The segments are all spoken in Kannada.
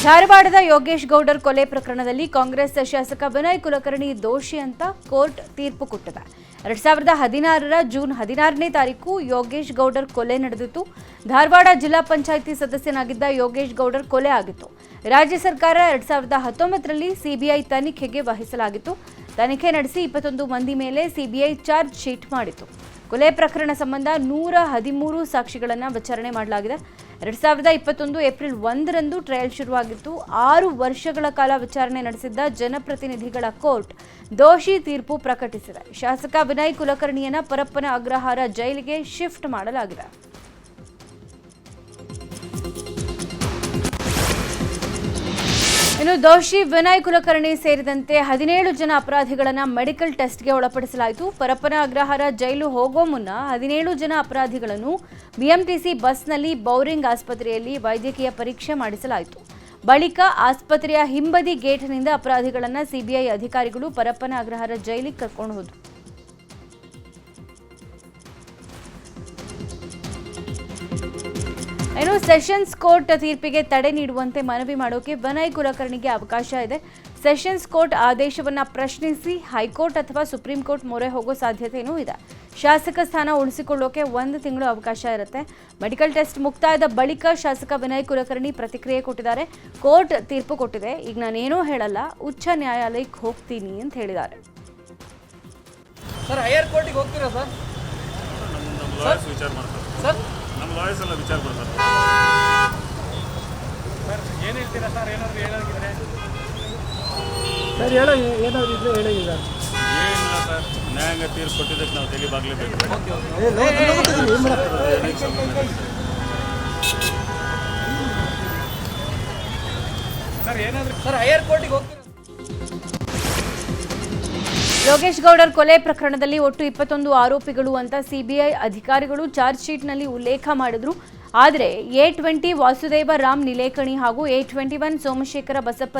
ಧಾರವಾಡದ ಯೋಗೇಶ್ ಗೌಡರ್ ಕೊಲೆ ಪ್ರಕರಣದಲ್ಲಿ ಕಾಂಗ್ರೆಸ್ ಶಾಸಕ ವಿನಯ್ ಕುಲಕರ್ಣಿ ದೋಷಿ ಅಂತ ಕೋರ್ಟ್ ತೀರ್ಪು ಕೊಟ್ಟಿದೆ. 2016ರ ಜೂನ್ 16ನೇ ತಾರೀಕು ಯೋಗೇಶ್ ಗೌಡರ್ ಕೊಲೆ ನಡೆದಿತ್ತು. ಧಾರವಾಡ ಜಿಲ್ಲಾ ಪಂಚಾಯಿತಿ ಸದಸ್ಯನಾಗಿದ್ದ ಯೋಗೇಶ್ ಗೌಡರ್ ಕೊಲೆ ಆಗಿತ್ತು. ರಾಜ್ಯ ಸರ್ಕಾರ 2019ರಲ್ಲಿ ಸಿಬಿಐ ತನಿಖೆಗೆ ವಹಿಸಲಾಗಿತ್ತು. ತನಿಖೆ ನಡೆಸಿ 21 ಮಂದಿ ಮೇಲೆ ಸಿಬಿಐ ಚಾರ್ಜ್ ಶೀಟ್ ಮಾಡಿತ್ತು. ಕೊಲೆ ಪ್ರಕರಣ ಸಂಬಂಧ 113 ಸಾಕ್ಷಿಗಳನ್ನು ವಿಚಾರಣೆ ಮಾಡಲಾಗಿದೆ. 2021 ಏಪ್ರಿಲ್ 1ರಂದು ಟ್ರಯಲ್ ಶುರುವಾಗಿತ್ತು. 6 ವರ್ಷಗಳ ಕಾಲ ವಿಚಾರಣೆ ನಡೆಸಿದ್ದ ಜನಪ್ರತಿನಿಧಿಗಳ ಕೋರ್ಟ್ ದೋಷಿ ತೀರ್ಪು ಪ್ರಕಟಿಸಿದೆ. ಶಾಸಕ ವಿನಯ್ ಕುಲಕರ್ಣಿಯನ್ನ ಪರಪ್ಪನ ಅಗ್ರಹಾರ ಜೈಲಿಗೆ ಶಿಫ್ಟ್ ಮಾಡಲಾಗಿದೆ. ಇನ್ನು ದೋಷಿ ವಿನಯ್ ಕುಲಕರ್ಣಿ ಸೇರಿದಂತೆ 17 ಜನ ಅಪರಾಧಿಗಳನ್ನು ಮೆಡಿಕಲ್ ಟೆಸ್ಟ್ಗೆ ಒಳಪಡಿಸಲಾಯಿತು. ಪರಪ್ಪನ ಅಗ್ರಹಾರ ಜೈಲು ಹೋಗೋ ಮುನ್ನ 17 ಜನ ಅಪರಾಧಿಗಳನ್ನು ಬಿಎಂಟಿಸಿ ಬಸ್ನಲ್ಲಿ ಬೌರಿಂಗ್ ಆಸ್ಪತ್ರೆಯಲ್ಲಿ ವೈದ್ಯಕೀಯ ಪರೀಕ್ಷೆ ಮಾಡಿಸಲಾಯಿತು. ಬಳಿಕ ಆಸ್ಪತ್ರೆಯ ಹಿಂಬದಿ ಗೇಟ್ನಿಂದ ಅಪರಾಧಿಗಳನ್ನು ಸಿಬಿಐ ಅಧಿಕಾರಿಗಳು ಪರಪ್ಪನ ಅಗ್ರಹಾರ ಜೈಲಿಗೆ ಕರ್ಕೊಂಡು ಹೋದರು. ಇನ್ನು ಸೆಷನ್ಸ್ ಕೋರ್ಟ್ ತೀರ್ಪಿಗೆ ತಡೆ ನೀಡುವಂತೆ ಮನವಿ ಮಾಡೋಕೆ ವಿನಯ್ ಕುಲಕರ್ಣಿಗೆ ಅವಕಾಶ ಇದೆ. ಸೆಷನ್ಸ್ ಕೋರ್ಟ್ ಆದೇಶವನ್ನು ಪ್ರಶ್ನಿಸಿ ಹೈಕೋರ್ಟ್ ಅಥವಾ ಸುಪ್ರೀಂ ಕೋರ್ಟ್ ಮೊರೆ ಹೋಗೋ ಸಾಧ್ಯತೆಯೂ ಇದೆ. ಶಾಸಕ ಸ್ಥಾನ ಉಳಿಸಿಕೊಳ್ಳೋಕೆ 1 ತಿಂಗಳು ಅವಕಾಶ ಇರುತ್ತೆ. ಮೆಡಿಕಲ್ ಟೆಸ್ಟ್ ಮುಕ್ತಾಯದ ಬಳಿಕ ಶಾಸಕ ವಿನಯ್ ಕುಲಕರ್ಣಿ ಪ್ರತಿಕ್ರಿಯೆ ಕೊಟ್ಟಿದ್ದಾರೆ. ಕೋರ್ಟ್ ತೀರ್ಪು ಕೊಟ್ಟಿದೆ, ಈಗ ನಾನೇನೂ ಹೇಳಲ್ಲ, ಉಚ್ಚ ನ್ಯಾಯಾಲಯಕ್ಕೆ ಹೋಗ್ತೀನಿ ಅಂತ ಹೇಳಿದ್ದಾರೆ. ಸರ್ ಹೈಯರ್ ಕೋರ್ಟಿಗೆ ಹೋಗ್ತೀರಾ ಸರ್? ಸರ್ ನಮ್ಮ ಲಾಯರ್ಸ್ ಎಲ್ಲ ವಿಚಾರ ಮಾಡ್ತಾರೆ ಸರ್, ಏನು ಹೇಳ್ತೀರಾ ಸರ್? ಏನಾದರೂ ಹೇಳೋದಿದ್ರೆ ಸರ್ ಏನಾದರೂ ಇದ್ರೆ ಹೇಳಿಲ್ಲ ಏನಿಲ್ಲ ಸರ್, ನ್ಯಾಯಾಂಗ ತೀರ್ಪು ಕೊಟ್ಟಿದ್ದಕ್ಕೆ ನಾವು ತೆಗಿಬಾಗಲೇಬೇಕು. ಸರ್ ಏನಾದರೂ ಸರ್ ಹೈಯರ್ ಕೋರ್ಟಿಗೆ ಹೋಗ್ತೀರಾ? ಯೋಗೇಶ್ ಗೌಡರ್ ಕೊಲೆ ಪ್ರಕರಣದಲ್ಲಿ ಒಟ್ಟು 21 ಆರೋಪಿಗಳು ಅಂತ ಸಿಬಿಐ ಅಧಿಕಾರಿಗಳು ಚಾರ್ಜ್ ಶೀಟ್ನಲ್ಲಿ ಉಲ್ಲೇಖ ಮಾಡಿದ್ರು. ಆದರೆ A20 ವಾಸುದೇವ ರಾಮ್ ನಿಲೇಕಣಿ ಹಾಗೂ A21 ಸೋಮಶೇಖರ ಬಸಪ್ಪ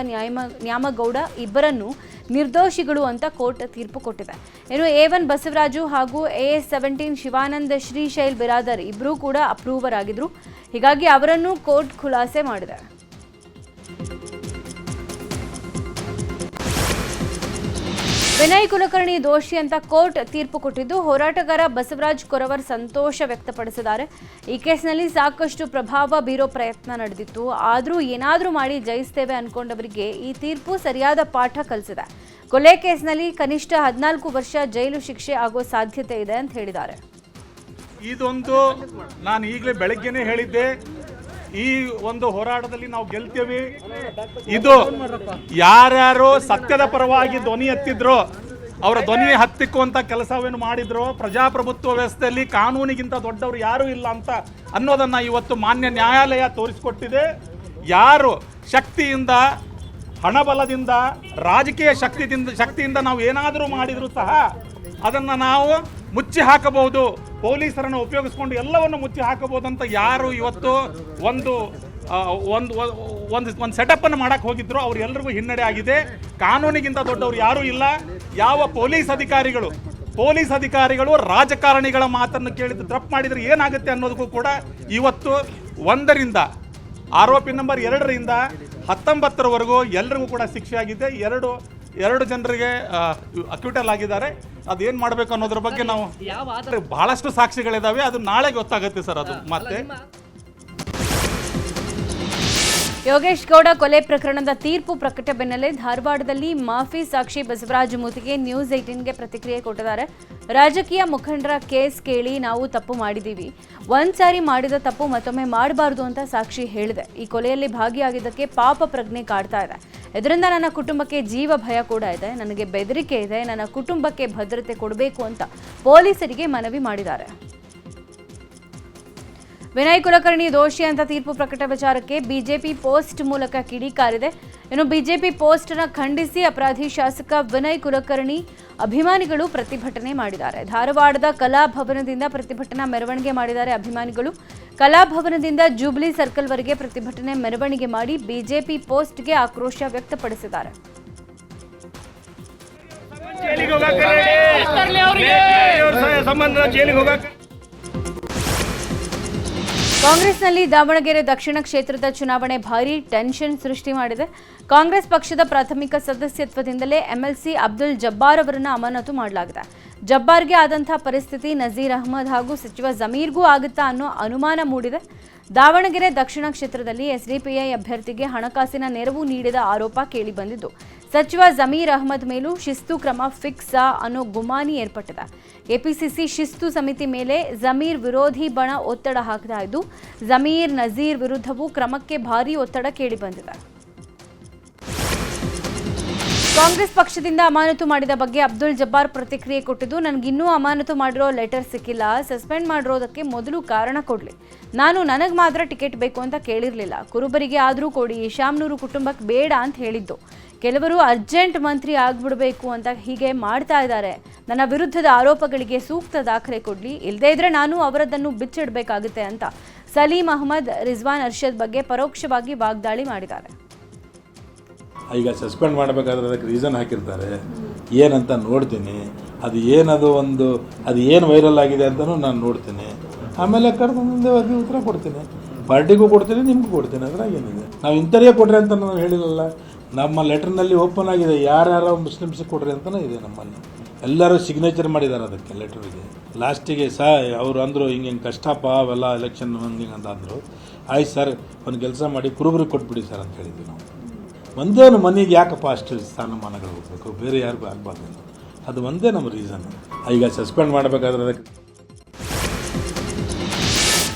ನ್ಯಾಮಗೌಡ ಇಬ್ಬರನ್ನು ನಿರ್ದೋಷಿಗಳು ಅಂತ ಕೋರ್ಟ್ ತೀರ್ಪು ಕೊಟ್ಟಿದೆ. ಇನ್ನು A1 ಬಸವರಾಜು ಹಾಗೂ AS17 ಶಿವಾನಂದ ಶ್ರೀಶೈಲ್ ಬಿರಾದರ್ ಇಬ್ಬರೂ ಕೂಡ ಅಪ್ರೂವರ್ ಆಗಿದ್ರು. ಹೀಗಾಗಿ ಅವರನ್ನು ಕೋರ್ಟ್ ಖುಲಾಸೆ ಮಾಡಿದೆ. ವಿನಯ್ ಕುಲಕರ್ಣಿ ದೋಷಿ ಅಂತ ಕೋರ್ಟ್ ತೀರ್ಪು ಕೊಟ್ಟಿದ್ದು, ಹೋರಾಟಗಾರ ಬಸವರಾಜ್ ಕೊರವರ್ ಸಂತೋಷ ವ್ಯಕ್ತಪಡಿಸಿದ್ದಾರೆ. ಈ ಕೇಸ್ನಲ್ಲಿ ಸಾಕಷ್ಟು ಪ್ರಭಾವ ಬೀರೋ ಪ್ರಯತ್ನ ನಡೆದಿತ್ತು. ಆದರೂ ಏನಾದರೂ ಮಾಡಿ ಜಯಿಸ್ತೇವೆ ಅನ್ಕೊಂಡವರಿಗೆ ಈ ತೀರ್ಪು ಸರಿಯಾದ ಪಾಠ ಕಲಿಸಿದೆ. ಕೊಲೆ ಕೇಸ್ನಲ್ಲಿ ಕನಿಷ್ಠ 14 ವರ್ಷ ಜೈಲು ಶಿಕ್ಷೆ ಆಗೋ ಸಾಧ್ಯತೆ ಇದೆ ಅಂತ ಹೇಳಿದ್ದಾರೆ. ಇದೊಂದು ನಾನು ಈಗಲೇ ಬೆಳಗ್ಗೆನೇ ಹೇಳಿದ್ದೆ, ಈ ಒಂದು ಹೋರಾಟದಲ್ಲಿ ನಾವು ಗೆಲ್ತೇವೆ. ಇದು ಯಾರ್ಯಾರು ಸತ್ಯದ ಪರವಾಗಿ ಧ್ವನಿ ಎತ್ತಿದ್ರು, ಅವರ ಧ್ವನಿ ಹತ್ತಿಕ್ಕುವಂತ ಕೆಲಸವೇನು ಮಾಡಿದ್ರು, ಪ್ರಜಾಪ್ರಭುತ್ವ ವ್ಯವಸ್ಥೆಯಲ್ಲಿ ಕಾನೂನಿಗಿಂತ ದೊಡ್ಡವರು ಯಾರೂ ಇಲ್ಲ ಅಂತ ಅನ್ನೋದನ್ನ ಇವತ್ತು ಮಾನ್ಯ ನ್ಯಾಯಾಲಯ ತೋರಿಸಿಕೊಟ್ಟಿದೆ. ಯಾರು ಶಕ್ತಿಯಿಂದ, ಹಣಬಲದಿಂದ, ರಾಜಕೀಯ ಶಕ್ತಿಯಿಂದ ನಾವು ಏನಾದರೂ ಮಾಡಿದರೂ ಸಹ ಅದನ್ನು ನಾವು ಮುಚ್ಚಿ ಹಾಕಬಹುದು, ಪೊಲೀಸರನ್ನು ಉಪಯೋಗಿಸ್ಕೊಂಡು ಎಲ್ಲವನ್ನು ಮುಚ್ಚಿ ಹಾಕಬಹುದು ಅಂತ ಯಾರು ಇವತ್ತು ಒಂದು ಸೆಟಪ್ ಅನ್ನು ಮಾಡಕ್ಕೆ ಹೋಗಿದ್ರು ಅವರೆಲ್ಲರಿಗೂ ಹಿನ್ನಡೆ ಆಗಿದೆ. ಕಾನೂನಿಗಿಂತ ದೊಡ್ಡವರು ಯಾರೂ ಇಲ್ಲ. ಯಾವ ಪೊಲೀಸ್ ಅಧಿಕಾರಿಗಳು ರಾಜಕಾರಣಿಗಳ ಮಾತನ್ನು ಕೇಳಿದ್ದು ತಪ್ಪು ಮಾಡಿದರೆ ಏನಾಗುತ್ತೆ ಅನ್ನೋದಕ್ಕೂ ಕೂಡ ಇವತ್ತು 1ರಿಂದ ಆರೋಪಿ ನಂಬರ್ 2ರಿಂದ 19ರವರೆಗೂ ಎಲ್ಲರಿಗೂ ಕೂಡ ಶಿಕ್ಷೆ ಆಗಿದೆ. ಎರಡು ಜನರಿಗೆ ಅಕ್ಯೂಟಲ್ ಆಗಿದ್ದಾರೆ. ಅದೇನು ಮಾಡಬೇಕು ಅನ್ನೋದ್ರ ಬಗ್ಗೆ ನಾವು ಬಹಳಷ್ಟು ಸಾಕ್ಷಿಗಳಿದಾವೆ, ಅದು ನಾಳೆ ಗೊತ್ತಾಗುತ್ತೆ ಸರ್. ಅದು ಮತ್ತೆ ಯೋಗೇಶ್ ಗೌಡ ಕೊಲೆ ಪ್ರಕರಣದ ತೀರ್ಪು ಪ್ರಕಟ ಬೆನ್ನಲ್ಲೇ ಧಾರವಾಡದಲ್ಲಿ ಮಾಫಿ ಸಾಕ್ಷಿ ಬಸವರಾಜ ಮೂತಿಗೆ ನ್ಯೂಸ್ 18ಗೆ ಪ್ರತಿಕ್ರಿಯೆ ಕೊಟ್ಟಿದ್ದಾರೆ. ರಾಜಕೀಯ ಮುಖಂಡರ ಕೇಸ್ ಕೇಳಿ ನಾವು ತಪ್ಪು ಮಾಡಿದ್ದೀವಿ, ಒಂದ್ಸಾರಿ ಮಾಡಿದ ತಪ್ಪು ಮತ್ತೊಮ್ಮೆ ಮಾಡಬಾರ್ದು ಅಂತ ಸಾಕ್ಷಿ ಹೇಳಿದೆ. ಈ ಕೊಲೆಯಲ್ಲಿ ಭಾಗಿಯಾಗಿದ್ದಕ್ಕೆ ಪಾಪ ಪ್ರಜ್ಞೆ ಕಾಡ್ತಾ ಇದೆ. ಇದರಿಂದ ನನ್ನ ಕುಟುಂಬಕ್ಕೆ ಜೀವ ಭಯ ಕೂಡ ಇದೆ, ನನಗೆ ಬೆದರಿಕೆ ಇದೆ, ನನ್ನ ಕುಟುಂಬಕ್ಕೆ ಭದ್ರತೆ ಕೊಡಬೇಕು ಅಂತ ಪೊಲೀಸರಿಗೆ ಮನವಿ ಮಾಡಿದ್ದಾರೆ. ವಿನಯ್ ಕುಲಕರ್ಣಿ ದೋಷಿ ಅಂತ ತೀರ್ಪು ಪ್ರಕಟ ವಿಚಾರಕ್ಕೆ ಬಿಜೆಪಿ ಪೋಸ್ಟ್ ಮೂಲಕ ಕಿಡಿಕಾರಿದೆ. ಇನ್ನು ಬಿಜೆಪಿ ಪೋಸ್ಟ್ ಅನ್ನು ಖಂಡಿಸಿ ಅಪರಾಧಿ ಶಾಸಕ ವಿನಯ್ ಕುಲಕರ್ಣಿ ಅಭಿಮಾನಿಗಳು ಪ್ರತಿಭಟನೆ ಮಾಡಿದ್ದಾರೆ. ಧಾರವಾಡದ ಕಲಾಭವನದಿಂದ ಪ್ರತಿಭಟನಾ ಮೆರವಣಿಗೆ ಮಾಡಿದ್ದಾರೆ ಅಭಿಮಾನಿಗಳು. ಕಲಾಭವನದಿಂದ ಜೂಬ್ಲಿ ಸರ್ಕಲ್ವರೆಗೆ ಪ್ರತಿಭಟನೆ ಮೆರವಣಿಗೆ ಮಾಡಿ ಬಿಜೆಪಿ ಪೋಸ್ಟ್ಗೆ ಆಕ್ರೋಶ ವ್ಯಕ್ತಪಡಿಸಿದ್ದಾರೆ. ಕಾಂಗ್ರೆಸ್ನಲ್ಲಿ ದಾವಣಗೆರೆ ದಕ್ಷಿಣ ಕ್ಷೇತ್ರದ ಚುನಾವಣೆ ಭಾರೀ ಟೆನ್ಷನ್ ಸೃಷ್ಟಿ ಮಾಡಿದೆ. ಕಾಂಗ್ರೆಸ್ ಪಕ್ಷದ ಪ್ರಾಥಮಿಕ ಸದಸ್ಯತ್ವದಿಂದಲೇ ಎಂಎಲ್ಸಿ ಅಬ್ದುಲ್ ಜಬ್ಬಾರ್ ಅವರನ್ನು ಅಮಾನತು ಮಾಡಲಾಗಿದೆ. ಜಬ್ಬಾರ್ಗೆ ಆದಂತಹ ಪರಿಸ್ಥಿತಿ ನಜೀರ್ ಅಹಮದ್ ಹಾಗೂ ಸಚಿವ ಜಮೀರ್ಗೂ ಆಗುತ್ತಾ ಅನ್ನೋ ಅನುಮಾನ ಮೂಡಿದೆ. ದಾವಣಗೆರೆ ದಕ್ಷಿಣ ಕ್ಷೇತ್ರದಲ್ಲಿ ಎಸ್ಡಿಪಿಐ ಅಭ್ಯರ್ಥಿಗೆ ಹಣಕಾಸಿನ ನೆರವು ನೀಡಿದ ಆರೋಪ ಕೇಳಿಬಂದಿದ್ದು, ಸಚಿವ ಜಮೀರ್ ಅಹಮದ್ ಮೇಲೂ ಶಿಸ್ತು ಕ್ರಮ ಫಿಕ್ಸಾ ಅನ್ನೋ ಗುಮಾನಿ ಏರ್ಪಟ್ಟಿದೆ. ಎಪಿಸಿಸಿ ಶಿಸ್ತು ಸಮಿತಿ ಮೇಲೆ ಜಮೀರ್ ವಿರೋಧಿ ಬಣ ಒತ್ತಡ ಹಾಕ್ತಾ ಇದ್ದು, ಜಮೀರ್ ನಜೀರ್ ವಿರುದ್ಧವೂ ಕ್ರಮಕ್ಕೆ ಭಾರೀ ಒತ್ತಡ ಕೇಳಿಬಂದಿದೆ. ಕಾಂಗ್ರೆಸ್ ಪಕ್ಷದಿಂದ ಅಮಾನತು ಮಾಡಿದ ಬಗ್ಗೆ ಅಬ್ದುಲ್ ಜಬ್ಬಾರ್ ಪ್ರತಿಕ್ರಿಯೆ ಕೊಟ್ಟಿದ್ದು, ನನಗಿನ್ನೂ ಅಮಾನತು ಮಾಡಿರೋ ಲೆಟರ್ ಸಿಕ್ಕಿಲ್ಲ. ಸಸ್ಪೆಂಡ್ ಮಾಡಿರೋದಕ್ಕೆ ಮೊದಲು ಕಾರಣ ಕೊಡಲಿ. ನಾನು ನನಗೆ ಮಾತ್ರ ಟಿಕೆಟ್ ಬೇಕು ಅಂತ ಕೇಳಿರಲಿಲ್ಲ. ಕುರುಬರಿಗೆ ಆದರೂ ಕೊಡಿ, ಶಾಮನೂರು ಕುಟುಂಬಕ್ಕೆ ಬೇಡ ಅಂತ ಹೇಳಿದ್ದು. ಕೆಲವರು ಅರ್ಜೆಂಟ್ ಮಂತ್ರಿ ಆಗ್ಬಿಡಬೇಕು ಅಂತ ಹೀಗೆ ಮಾಡ್ತಾ ಇದ್ದಾರೆ. ನನ್ನ ವಿರುದ್ಧದ ಆರೋಪಗಳಿಗೆ ಸೂಕ್ತ ದಾಖಲೆ ಕೊಡಲಿ, ಇಲ್ಲದೇ ಇದ್ರೆ ನಾನು ಅವರದನ್ನು ಬಿಚ್ಚಿಡಬೇಕಾಗುತ್ತೆ ಅಂತ ಸಲೀಂ ಅಹಮದ್ ರಿಜ್ವಾನ್ ಅರ್ಷದ್ ಬಗ್ಗೆ ಪರೋಕ್ಷವಾಗಿ ವಾಗ್ದಾಳಿ ಮಾಡಿದ್ದಾರೆ. ಈಗ ಸಸ್ಪೆಂಡ್ ಮಾಡಬೇಕಾದ್ರೆ ಅದಕ್ಕೆ ರೀಸನ್ ಹಾಕಿರ್ತಾರೆ, ಏನಂತ ನೋಡ್ತೀನಿ. ಅದು ಏನದು ಒಂದು ಅದು ಏನು ವೈರಲ್ ಆಗಿದೆ ಅಂತಲೂ ನಾನು ನೋಡ್ತೀನಿ. ಆಮೇಲೆ ಕರೆದು ಮುಂದೆ ಉತ್ತರ ಕೊಡ್ತೀನಿ. ಪಾರ್ಟಿಗೂ ಕೊಡ್ತೀನಿ, ನಿಮಗೂ ಕೊಡ್ತೀನಿ. ಅದ್ರಾಗ ಏನಿದೆ, ನಾವು ಇಂಥವ್ರಿಗೆ ಕೊಡ್ರಿ ಅಂತ ನಾವು ಹೇಳಿಲ್ಲಲ್ಲ. ನಮ್ಮ ಲೆಟರ್ನಲ್ಲಿ ಓಪನ್ ಆಗಿದೆ, ಯಾರ್ಯಾರೋ ಮುಸ್ಲಿಮ್ಸಿಗೆ ಕೊಡ್ರಿ ಅಂತಲೂ ಇದೆ. ನಮ್ಮಲ್ಲಿ ಎಲ್ಲರೂ ಸಿಗ್ನೇಚರ್ ಮಾಡಿದ್ದಾರೆ ಅದಕ್ಕೆ ಲೆಟರಿಗೆ. ಲಾಸ್ಟಿಗೆ ಅವರು ಅಂದರು ಹಿಂಗೆ ಕಷ್ಟಪ್ಪ ಅವೆಲ್ಲ ಎಲೆಕ್ಷನ್ ಹಂಗೆ ಅಂತ ಅಂದರು. ಆಯ್ತು ಸರ್, ಒಂದು ಕೆಲಸ ಮಾಡಿ ಕುರುಬರಿಗೆ ಕೊಟ್ಬಿಡಿ ಸರ್ ಅಂತ ಹೇಳಿದ್ವಿ ನಾವು. ಒಂದೇನು ಮನೆಗೆ ಯಾಕಪ್ಪ ಅಷ್ಟು ಸ್ಥಾನಮಾನಗಳು ಹೋಗಬೇಕು, ಬೇರೆ ಯಾರಿಗೂ ಆಗಬಾರ್ದು. ಅದು ಒಂದೇ ನಮ್ಮ ರೀಸನ್. ಈಗ ಸಸ್ಪೆಂಡ್ ಮಾಡಬೇಕಾದ್ರೆ ಅದಕ್ಕೆ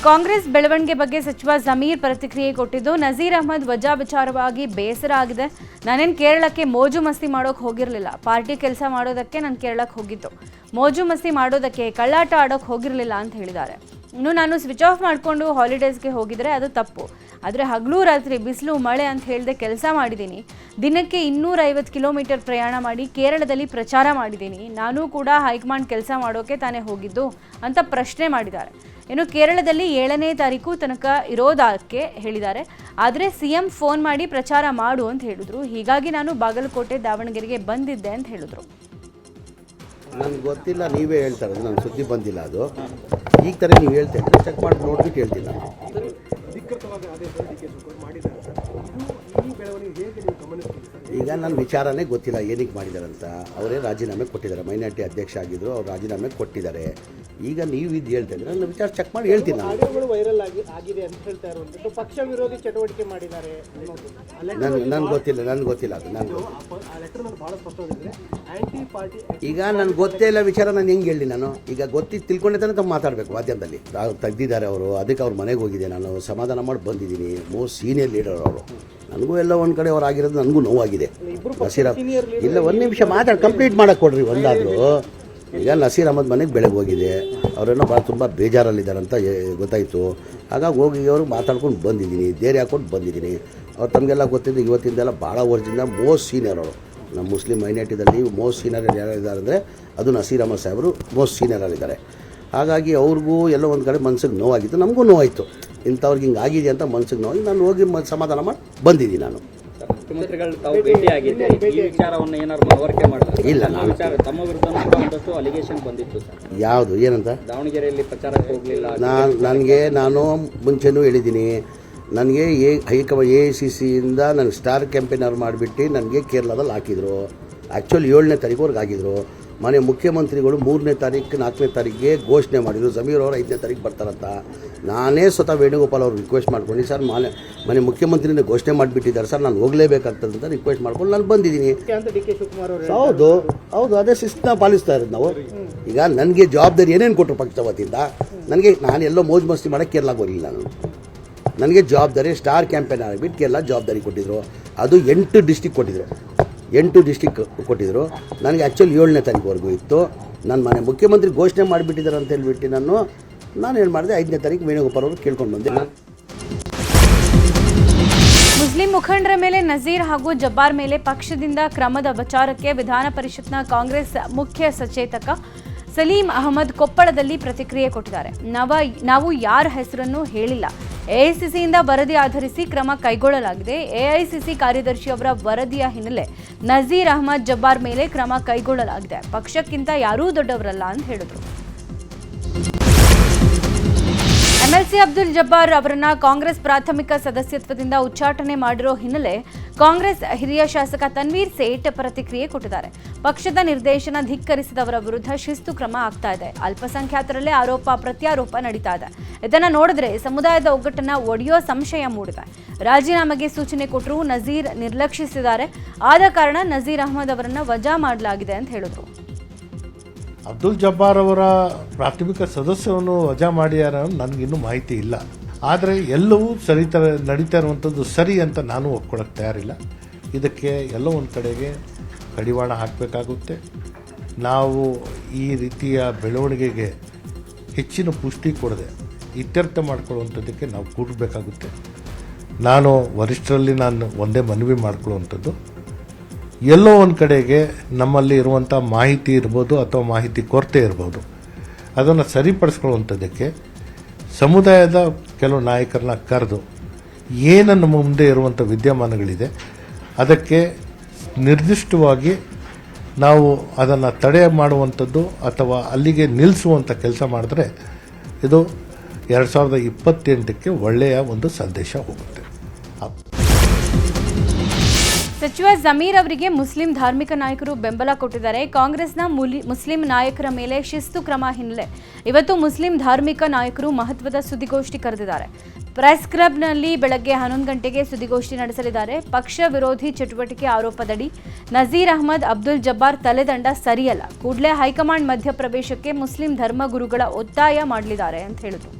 ಕಾಂಗ್ರೆಸ್ ಬೆಳವಣಿಗೆ ಬಗ್ಗೆ ಸಚಿವ ಜಮೀರ್ ಪ್ರತಿಕ್ರಿಯೆ ಕೊಟ್ಟಿದ್ದು, ನಜೀರ್ ಅಹಮದ್ ವಜಾ ವಿಚಾರವಾಗಿ ಬೇಸರ ಆಗಿದೆ. ನಾನೇನು ಕೇರಳಕ್ಕೆ ಮೋಜು ಮಸ್ತಿ ಮಾಡೋಕೆ ಹೋಗಿರಲಿಲ್ಲ. ಪಾರ್ಟಿ ಕೆಲಸ ಮಾಡೋದಕ್ಕೆ ನಾನು ಕೇರಳಕ್ಕೆ ಹೋಗಿದ್ದು, ಮೋಜು ಮಸ್ತಿ ಮಾಡೋದಕ್ಕೆ, ಕಳ್ಳಾಟ ಆಡೋಕೆ ಹೋಗಿರಲಿಲ್ಲ ಅಂತ ಹೇಳಿದ್ದಾರೆ. ಇನ್ನು ನಾನು ಸ್ವಿಚ್ ಆಫ್ ಮಾಡಿಕೊಂಡು ಹಾಲಿಡೇಸ್ಗೆ ಹೋಗಿದ್ರೆ ಅದು ತಪ್ಪು. ಆದರೆ ಹಗಲು ರಾತ್ರಿ ಬಿಸಿಲು ಮಳೆ ಅಂತ ಹೇಳಿದೆ ಕೆಲಸ ಮಾಡಿದ್ದೀನಿ. ದಿನಕ್ಕೆ 250 ಕಿಲೋಮೀಟರ್ ಪ್ರಯಾಣ ಮಾಡಿ ಕೇರಳದಲ್ಲಿ ಪ್ರಚಾರ ಮಾಡಿದ್ದೀನಿ. ನಾನು ಕೂಡ ಹೈಕಮಾಂಡ್ ಕೆಲಸ ಮಾಡೋಕೆ ತಾನೇ ಹೋಗಿದ್ದು ಅಂತ ಪ್ರಶ್ನೆ ಮಾಡಿದ್ದಾರೆ. ಇನ್ನು ಕೇರಳದಲ್ಲಿ 7ನೇ ತಾರೀಕು ತನಕ ಇರೋದಕ್ಕೆ ಹೇಳಿದ್ದಾರೆ. ಆದರೆ ಸಿಎಂ ಫೋನ್ ಮಾಡಿ ಪ್ರಚಾರ ಮಾಡು ಅಂತ ಹೇಳಿದ್ರು. ಹೀಗಾಗಿ ನಾನು ಬಾಗಲಕೋಟೆ ದಾವಣಗೆರೆಗೆ ಬಂದಿದ್ದೆ ಅಂತ ಹೇಳಿದ್ರು. ನನಗೆ ಗೊತ್ತಿಲ್ಲ, ನೀವೇ ಹೇಳ್ತಾ ಇರೋದು, ನನ್ನ ಸುದ್ದಿ ಬಂದಿಲ್ಲ. ಅದು ಈಗ ಥರ ನೀವು ಹೇಳ್ತಾ ಇದ್ರೆ ಚೆಕ್ ಮಾಡಿ ನೋಡ್ಬಿಟ್ಟು ಹೇಳ್ತೀನಿ ನಾನು. ಈಗ ನನ್ನ ವಿಚಾರನೇ ಗೊತ್ತಿಲ್ಲ ಏನಕ್ಕೆ ಮಾಡಿದ್ದಾರೆ ಅಂತ. ಅವರೇ ರಾಜೀನಾಮೆ ಕೊಟ್ಟಿದ್ದಾರೆ. ಮೈನಾರಿಟಿ ಅಧ್ಯಕ್ಷ ಆಗಿದ್ದರು, ಅವ್ರು ರಾಜೀನಾಮೆ ಕೊಟ್ಟಿದ್ದಾರೆ. ಈಗ ನೀವು ಇದು ಹೇಳ್ತಾ ಇದ್ರೆ ನನ್ನ ವಿಚಾರ ಚೆಕ್ ಮಾಡಿ ಹೇಳ್ತೀನಿ ನಾನು. ವೈರಲ್ ಆಗಿದೆ ಅಂತ ಹೇಳ್ತಾ ಇರುವಂಥದ್ದು ಪಕ್ಷ ವಿರೋಧಿ ಚಟುವಟಿಕೆ ಮಾಡಿದ್ದಾರೆ. ನನಗೆ ಗೊತ್ತಿಲ್ಲ ಅದು ಈಗ ನನಗೆ ಗೊತ್ತೇ ಇಲ್ಲ ವಿಚಾರ. ನಾನು ಹೆಂಗೆ ಹೇಳಿ ನಾನು ಈಗ ಗೊತ್ತಿದ್ದು ತಿಳ್ಕೊಂಡೆ ತಾನೇ ತಮ್ಮ ಮಾತಾಡಬೇಕು. ಮಾಧ್ಯಮದಲ್ಲಿ ತೆಗ್ದಿದ್ದಾರೆ ಅವರು, ಅದಕ್ಕೆ ಅವ್ರ ಮನೆಗೆ ಹೋಗಿದೆ. ನಾನು ಸಮಾಧಾನ ಮಾಡಿ ಬಂದಿದ್ದೀನಿ. ಮೋಸ್ಟ್ ಸೀನಿಯರ್ ಲೀಡರ್ ಅವರು. ನನಗೂ ಎಲ್ಲ ಒಂದು ಕಡೆ ಅವ್ರು ಆಗಿರೋದು ನನಗೂ ನೋವಾಗಿದೆ. ನಸೀರ್ ಇಲ್ಲ, ಒಂದು ನಿಮಿಷ ಮಾತಾಡಿ ಕಂಪ್ಲೀಟ್ ಮಾಡೋಕ್ಕೆ ಕೊಡ್ರಿ ಒಂದಾದರೂ. ಈಗ ನಸೀರ್ ಅಹಮದ್ ಮನೆಗೆ ಬೆಳಗ್ಗೆ ಹೋಗಿದೆ. ಅವರೇನೋ ಭಾಳ ತುಂಬ ಬೇಜಾರಲ್ಲಿದ್ದಾರಂತ ಗೊತ್ತಾಯಿತು. ಹಾಗಾಗಿ ಹೋಗಿ ಅವ್ರಿಗೆ ಮಾತಾಡ್ಕೊಂಡು ಬಂದಿದ್ದೀನಿ, ಧೈರ್ಯ ಹಾಕ್ಕೊಂಡು ಬಂದಿದ್ದೀನಿ. ಅವ್ರು ತಮಗೆಲ್ಲ ಗೊತ್ತಿದ್ದು ಇವತ್ತಿಂದೆಲ್ಲ ಭಾಳ ವರ್ಷದಿಂದ ಮೋಸ್ಟ್ ಸೀನಿಯರ್ ಅವರು. ನಮ್ಮ ಮುಸ್ಲಿಂ ಮೈನಾರಿಟಿದಲ್ಲಿ ಮೋಸ್ಟ್ ಸೀನಿಯರ್ ಯಾರಿದ್ದಾರೆ ಅಂದರೆ ಅದು ನಸೀರ್ ಅಹಮದ್ ಸಾಹೇಬರು ಮೋಸ್ಟ್ ಸೀನಿಯರಲ್ಲಿದ್ದಾರೆ. ಹಾಗಾಗಿ ಅವ್ರಿಗೂ ಎಲ್ಲ ಒಂದು ಕಡೆ ಮನ್ಸಿಗೆ ನೋವಾಗಿತ್ತು, ನಮಗೂ ನೋವಾಯಿತು. ಇಂಥವ್ರಿಗೆ ಹಿಂಗೆ ಆಗಿದೆ ಅಂತ ಮನ್ಸಿಗೆ ನೋವಾಗಿ ನಾನು ಹೋಗಿ ಸಮಾಧಾನ ಮಾಡಿ ಬಂದಿದ್ದೀನಿ ನಾನು. ಮುಖ್ಯಮಂತ್ರಿಗಳು ತಾವು ಭೇಟಿಯಾಗಿದ್ದೆ, ಈ ವಿಚಾರವನ್ನು ಏನಾದ್ರು ಮನವರಿಕೆ ಮಾಡ್ತಾರೆ? ಇಲ್ಲ, ನಾನು ವಿಚಾರ ತಮ್ಮ ವಿರುದ್ಧ ಒಂದಷ್ಟು ಅಲಿಗೇಷನ್ ಬಂದಿತ್ತು ಸರ್. ಯಾವುದು ಏನಂತ? ದಾವಣಗೆರೆಯಲ್ಲಿ ಪ್ರಚಾರಕ್ಕೆ ಹೋಗಲಿಲ್ಲ. ನಾನು ಮುಂಚೆನೂ ಹೇಳಿದ್ದೀನಿ. ನನಗೆ AICCಯಿಂದ ನನಗೆ ಸ್ಟಾರ್ ಕ್ಯಾಂಪೇನರ್ ಮಾಡಿಬಿಟ್ಟು ನನಗೆ ಕೇರಳದಲ್ಲಿ ಹಾಕಿದರು. ಆ್ಯಕ್ಚುಲಿ 7ನೇ ತಾರೀಕುವರೆಗೆ ಆಗಿದ್ರು. ಮನೆ ಮುಖ್ಯಮಂತ್ರಿಗಳು 3ನೇ ತಾರೀಕು 4ನೇ ತಾರೀಕಿಗೆ ಘೋಷಣೆ ಮಾಡಿದರು. ಜಮೀರ್ ಅವರು 5ನೇ ತಾರೀಕು ಬರ್ತಾರಂತ. ನಾನೇ ಸ್ವತಃ ವೇಣುಗೋಪಾಲ್ ಅವ್ರು ರಿಕ್ವೆಸ್ಟ್ ಮಾಡ್ಕೊಂಡು, ಸರ್ ಮನೆ ಮುಖ್ಯಮಂತ್ರಿಯಿಂದ ಘೋಷಣೆ ಮಾಡಿಬಿಟ್ಟಿದ್ದಾರೆ ಸರ್, ನಾನು ಹೋಗಲೇಬೇಕಾಗ್ತದೆ ಅಂತ ರಿಕ್ವೆಸ್ಟ್ ಮಾಡ್ಕೊಂಡು ನಾನು ಬಂದಿದ್ದೀನಿ. ಹೌದು, ಅದೇ ಶಿಸ್ತನ್ನ ಪಾಲಿಸ್ತಾ ಇರೋದು ನಾವು. ಈಗ ನನಗೆ ಜವಾಬ್ದಾರಿ ಏನೇನು ಕೊಟ್ಟರು ಪಕ್ಷದ ವತಿಯಿಂದ, ನಾನು ಎಲ್ಲೋ ಮೋಜು ಮಸ್ತಿ ಮಾಡೋಕ್ಕೆ ಕೇರಳಕ್ಕೆ ಹೋಗಲಿಲ್ಲ. ನನಗೆ ಜವಾಬ್ದಾರಿ ಸ್ಟಾರ್ ಕ್ಯಾಂಪೇನ್ ಆಗಿಬಿಟ್ಟು ಕೇರಳ ಜವಾಬ್ದಾರಿ ಕೊಟ್ಟಿದ್ದರು. ಅದು 8 ಡಿಸ್ಟಿಕ್ ಕೊಟ್ಟಿದ್ದರು. 8 ಡಿಸ್ಟಿಕ್ ಕೊಟ್ಟಿದ್ದರು. ನನಗೆ ಆ್ಯಕ್ಚುಲಿ 7ನೇ ತಾರೀಕುವರೆಗೂ ಇತ್ತು. ನನ್ನ ಮನೆ ಮುಖ್ಯಮಂತ್ರಿ ಘೋಷಣೆ ಮಾಡಿಬಿಟ್ಟಿದ್ದಾರೆ ಅಂತ ಹೇಳ್ಬಿಟ್ಟು ನಾನು ಏನು ಮಾಡಿದೆ, 5ನೇ ತಾರೀಕು ವೇಣುಗೋಪಾಲ್ ಅವರು ಕೇಳ್ಕೊಂಡು ಬಂದೆ. ಮುಸ್ಲಿಂ ಮುಖಂಡರ ಮೇಲೆ ನಜೀರ್ ಹಾಗೂ ಜಬ್ಬಾರ್ ಮೇಲೆ ಪಕ್ಷದಿಂದ ಕ್ರಮದ ವಿಚಾರಕ್ಕೆ ವಿಧಾನ ಪರಿಷತ್ನ ಕಾಂಗ್ರೆಸ್ ಮುಖ್ಯ ಸಚೇತಕ ಸಲೀಂ ಅಹಮದ್ ಕೊಪ್ಪಳದಲ್ಲಿ ಪ್ರತಿಕ್ರಿಯೆ ಕೊಟ್ಟಿದ್ದಾರೆ. ನಾವು ಯಾರ ಹೆಸರನ್ನು ಹೇಳಿಲ್ಲ. ಎಐಸಿಸಿಯಿಂದ ವರದಿ ಆಧರಿಸಿ ಕ್ರಮ ಕೈಗೊಳ್ಳಲಾಗಿದೆ. ಎಐಸಿಸಿ ಕಾರ್ಯದರ್ಶಿ ಅವರ ವರದಿಯ ಹಿನ್ನೆಲೆ ನಜೀರ್ ಅಹಮದ್ ಜಬ್ಬಾರ್ ಮೇಲೆ ಕ್ರಮ ಕೈಗೊಳ್ಳಲಾಗಿದೆ. ಪಕ್ಷಕ್ಕಿಂತ ಯಾರೂ ದೊಡ್ಡವರಲ್ಲ ಅಂತ ಹೇಳಿದ್ರು. ಎಂಎಲ್ಸಿ ಅಬ್ದುಲ್ ಜಬ್ಬಾರ್ ಅವರನ್ನ ಕಾಂಗ್ರೆಸ್ ಪ್ರಾಥಮಿಕ ಸದಸ್ಯತ್ವದಿಂದ ಉಚ್ಚಾಟನೆ ಮಾಡಿರೋ ಹಿನ್ನೆಲೆ ಕಾಂಗ್ರೆಸ್ ಹಿರಿಯ ಶಾಸಕ ತನ್ವೀರ್ ಸೇಠ್ ಪ್ರತಿಕ್ರಿಯೆ ಕೊಟ್ಟಿದ್ದಾರೆ. ಪಕ್ಷದ ನಿರ್ದೇಶನ ಧಿಕ್ಕರಿಸಿದವರ ವಿರುದ್ಧ ಶಿಸ್ತು ಕ್ರಮ ಆಗ್ತಾ ಇದೆ. ಅಲ್ಪಸಂಖ್ಯಾತರಲ್ಲೇ ಆರೋಪ ಪ್ರತ್ಯಾರೋಪ ನಡೀತಾ ಇದೆ. ಇದನ್ನ ನೋಡಿದ್ರೆ ಸಮುದಾಯದ ಒಗ್ಗಟ್ಟನ್ನ ಒಡೆಯೋ ಸಂಶಯ ಮೂಡಿದೆ. ರಾಜೀನಾಮೆಗೆ ಸೂಚನೆ ಕೊಟ್ಟರೂ ನಜೀರ್ ನಿರ್ಲಕ್ಷಿಸಿದ್ದಾರೆ. ಆದ ಕಾರಣ ನಜೀರ್ ಅಹಮದ್ ಅವರನ್ನ ವಜಾ ಮಾಡಲಾಗಿದೆ ಅಂತ ಹೇಳಿದ್ರು. ಅಬ್ದುಲ್ ಜಬ್ಬಾರ್ ಅವರ ಪ್ರಾಥಮಿಕ ಸದಸ್ಯವನ್ನು ವಜಾ ಮಾಡಿದ್ದಾರೆ ನನಗಿನ್ನೂ ಮಾಹಿತಿ ಇಲ್ಲ. ಆದರೆ ಎಲ್ಲವೂ ನಡೀತಾ ಇರುವಂಥದ್ದು ಸರಿ ಅಂತ ನಾನು ಒಪ್ಕೊಳ್ಳೋಕ್ಕೆ ತಯಾರಿಲ್ಲ. ಇದಕ್ಕೆ ಎಲ್ಲೋ ಒಂದು ಕಡೆಗೆ ಕಡಿವಾಣ ಹಾಕಬೇಕಾಗುತ್ತೆ. ನಾವು ಈ ರೀತಿಯ ಬೆಳವಣಿಗೆಗೆ ಹೆಚ್ಚಿನ ಪುಷ್ಟಿ ಕೊಡದೆ ಇತ್ಯರ್ಥ ಮಾಡಿಕೊಳ್ಳುವಂಥದ್ದಕ್ಕೆ ನಾವು ಕೂಡಬೇಕಾಗುತ್ತೆ. ನಾನು ವರಿಷ್ಠರಲ್ಲಿ ಒಂದೇ ಮನವಿ ಮಾಡಿಕೊಳ್ಳುವಂಥದ್ದು, ಎಲ್ಲೋ ಒಂದು ಕಡೆಗೆ ನಮ್ಮಲ್ಲಿ ಇರುವಂಥ ಮಾಹಿತಿ ಇರ್ಬೋದು ಅಥವಾ ಮಾಹಿತಿ ಕೊರತೆ ಇರ್ಬೋದು, ಅದನ್ನು ಸರಿಪಡಿಸ್ಕೊಳ್ಳುವಂಥದ್ದಕ್ಕೆ ಸಮುದಾಯದ ಕೆಲವು ನಾಯಕರನ್ನ ಕರೆದು ಏನು ನಮ್ಮ ಮುಂದೆ ಇರುವಂಥ ವಿದ್ಯಮಾನಗಳಿದೆ ಅದಕ್ಕೆ ನಿರ್ದಿಷ್ಟವಾಗಿ ನಾವು ಅದನ್ನು ತಡೆ ಮಾಡುವಂಥದ್ದು ಅಥವಾ ಅಲ್ಲಿಗೆ ನಿಲ್ಲಿಸುವಂಥ ಕೆಲಸ ಮಾಡಿದ್ರೆ ಇದು 2028ಕ್ಕೆ ಒಳ್ಳೆಯ ಒಂದು ಸಂದೇಶ ಹೋಗುತ್ತೆ. ಸಚಿವ ಜಮೀರ್ ಅವರಿಗೆ ಮುಸ್ಲಿಂ ಧಾರ್ಮಿಕ ನಾಯಕರು ಬೆಂಬಲ ಕೊಟ್ಟಿದ್ದಾರೆ. ಕಾಂಗ್ರೆಸ್ನ ಮುಸ್ಲಿಂ ನಾಯಕರ ಮೇಲೆ ಶಿಸ್ತು ಕ್ರಮ ಹಿನ್ನೆಲೆ ಇವತ್ತು ಮುಸ್ಲಿಂ ಧಾರ್ಮಿಕ ನಾಯಕರು ಮಹತ್ವದ ಸುದ್ದಿಗೋಷ್ಠಿ ಕರೆದಿದ್ದಾರೆ. ಪ್ರೆಸ್ ಕ್ಲಬ್ನಲ್ಲಿ ಬೆಳಗ್ಗೆ 11 ಗಂಟೆಗೆ ಸುದ್ದಿಗೋಷ್ಠಿ ನಡೆಸಲಿದ್ದಾರೆ. ಪಕ್ಷ ವಿರೋಧಿ ಚಟುವಟಿಕೆ ಆರೋಪದಡಿ ನಜೀರ್ ಅಹಮದ್ ಅಬ್ದುಲ್ ಜಬ್ಬಾರ್ ತಲೆದಂಡ ಸರಿಯಲ್ಲ, ಕೂಡಲೇ ಹೈಕಮಾಂಡ್ ಮಧ್ಯಪ್ರವೇಶಕ್ಕೆ ಮುಸ್ಲಿಂ ಧರ್ಮಗುರುಗಳ ಒತ್ತಾಯ ಮಾಡಲಿದ್ದಾರೆ ಅಂತ ಹೇಳಿದರು.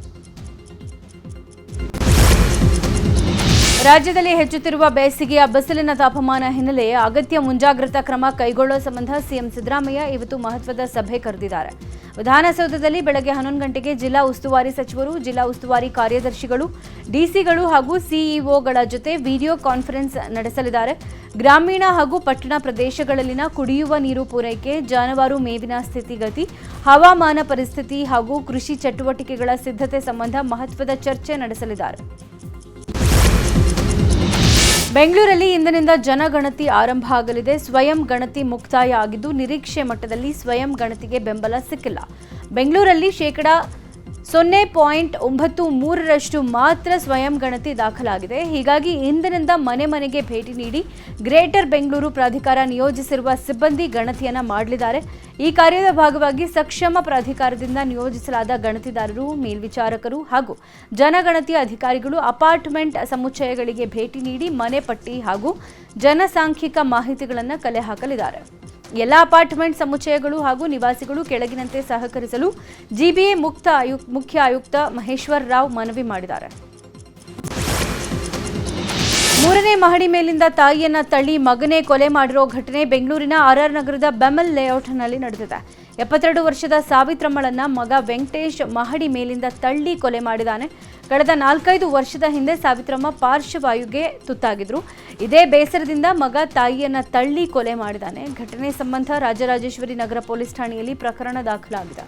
ರಾಜ್ಯದಲ್ಲಿ ಹೆಚ್ಚುತ್ತಿರುವ ಬೇಸಿಗೆಯ ಬಿಸಿಲಿನ ತಾಪಮಾನ ಹಿನ್ನೆಲೆ ಅಗತ್ಯ ಮುಂಜಾಗ್ರತಾ ಕ್ರಮ ಕೈಗೊಳ್ಳುವ ಸಂಬಂಧ ಸಿಎಂ ಸಿದ್ದರಾಮಯ್ಯ ಇವತ್ತು ಮಹತ್ವದ ಸಭೆ ಕರೆದಿದ್ದಾರೆ. ವಿಧಾನಸೌಧದಲ್ಲಿ ಬೆಳಗ್ಗೆ 11 ಗಂಟೆಗೆ ಜಿಲ್ಲಾ ಉಸ್ತುವಾರಿ ಸಚಿವರು, ಜಿಲ್ಲಾ ಉಸ್ತುವಾರಿ ಕಾರ್ಯದರ್ಶಿಗಳು, ಡಿಸಿಗಳು ಹಾಗೂ ಸಿಇಒಗಳ ಜೊತೆ ವಿಡಿಯೋ ಕಾನ್ಫರೆನ್ಸ್ ನಡೆಸಲಿದ್ದಾರೆ. ಗ್ರಾಮೀಣ ಹಾಗೂ ಪಟ್ಟಣ ಪ್ರದೇಶಗಳಲ್ಲಿನ ಕುಡಿಯುವ ನೀರು ಪೂರೈಕೆ, ಜಾನುವಾರು ಮೇವಿನ ಸ್ಥಿತಿಗತಿ, ಹವಾಮಾನ ಪರಿಸ್ಥಿತಿ ಹಾಗೂ ಕೃಷಿ ಚಟುವಟಿಕೆಗಳ ಸಿದ್ಧತೆ ಸಂಬಂಧ ಮಹತ್ವದ ಚರ್ಚೆ ನಡೆಸಲಿದ್ದಾರೆ. ಬೆಂಗಳೂರಲ್ಲಿ ಇಂದಿನಿಂದ ಜನಗಣತಿ ಆರಂಭ ಆಗಲಿದೆ. ಸ್ವಯಂ ಗಣತಿ ಮುಕ್ತಾಯ ಆಗಿದ್ದು ನಿರೀಕ್ಷೆ ಮಟ್ಟದಲ್ಲಿ ಸ್ವಯಂ ಗಣತಿಗೆ ಬೆಂಬಲ ಸಿಕ್ಕಿಲ್ಲ. ಬೆಂಗಳೂರಲ್ಲಿ 0.93% ಮಾತ್ರ ಸ್ವಯಂ ಗಣತಿ ದಾಖಲಾಗಿದೆ. ಹೀಗಾಗಿ ಇಂದಿನಿಂದ ಮನೆ ಮನೆಗೆ ಭೇಟಿ ನೀಡಿ ಗ್ರೇಟರ್ ಬೆಂಗಳೂರು ಪ್ರಾಧಿಕಾರ ನಿಯೋಜಿಸಿರುವ ಸಿಬ್ಬಂದಿ ಗಣತಿಯನ್ನ ಮಾಡಲಿದ್ದಾರೆ. ಈ ಕಾರ್ಯದ ಭಾಗವಾಗಿ ಸಕ್ಷಮ ಪ್ರಾಧಿಕಾರದಿಂದ ನಿಯೋಜಿಸಲಾದ ಗಣತಿದಾರರು, ಮೇಲ್ವಿಚಾರಕರು ಹಾಗೂ ಜನಗಣತಿ ಅಧಿಕಾರಿಗಳು ಅಪಾರ್ಟ್ಮೆಂಟ್ ಸಮುಚ್ಚಯಗಳಿಗೆ ಭೇಟಿ ನೀಡಿ ಮನೆ ಪಟ್ಟಿ ಹಾಗೂ ಜನಸಾಂಖ್ಯಿಕ ಮಾಹಿತಿಗಳನ್ನು ಕಲೆ ಹಾಕಲಿದ್ದಾರೆ. ಎಲ್ಲ ಅಪಾರ್ಟ್ಮೆಂಟ್ ಸಮುಚ್ಚಯಗಳು ಹಾಗೂ ನಿವಾಸಿಗಳು ಕೆಳಗಿನಂತೆ ಸಹಕರಿಸಲು ಜಿಬಿಎ ಮುಖ್ಯ ಆಯುಕ್ತ ಮಹೇಶ್ವರ್ ರಾವ್ ಮನವಿ ಮಾಡಿದ್ದಾರೆ. 3ನೇ ಮಹಡಿ ಮೇಲಿಂದ ತಾಯಿಯನ್ನ ತಳ್ಳಿ ಮಗನೇ ಕೊಲೆ ಮಾಡಿರೋ ಘಟನೆ ಬೆಂಗಳೂರಿನ ಆರ್ಆರ್ ನಗರದ ಬೆಮೆಲ್ ಲೇಔಟ್ನಲ್ಲಿ ನಡೆದಿದೆ. 72 ವರ್ಷದ ಸಾವಿತ್ರಮ್ಮಳನ್ನ ಮಗ ವೆಂಕಟೇಶ್ ಮಹಡಿ ಮೇಲಿಂದ ತಳ್ಳಿ ಕೊಲೆ ಮಾಡಿದ್ದಾನೆ. ಕಳೆದ 4-5 ವರ್ಷದ ಹಿಂದೆ ಸಾವಿತ್ರಮ್ಮ ಪಾರ್ಶ್ವವಾಯುಗೆ ತುತ್ತಾಗಿದ್ರು. ಇದೇ ಬೇಸರದಿಂದ ಮಗ ತಾಯಿಯನ್ನ ತಳ್ಳಿ ಕೊಲೆ ಮಾಡಿದ್ದಾನೆ. ಘಟನೆ ಸಂಬಂಧ ರಾಜರಾಜೇಶ್ವರಿ ನಗರ ಪೊಲೀಸ್ ಠಾಣೆಯಲ್ಲಿ ಪ್ರಕರಣ ದಾಖಲಾಗಿದೆ.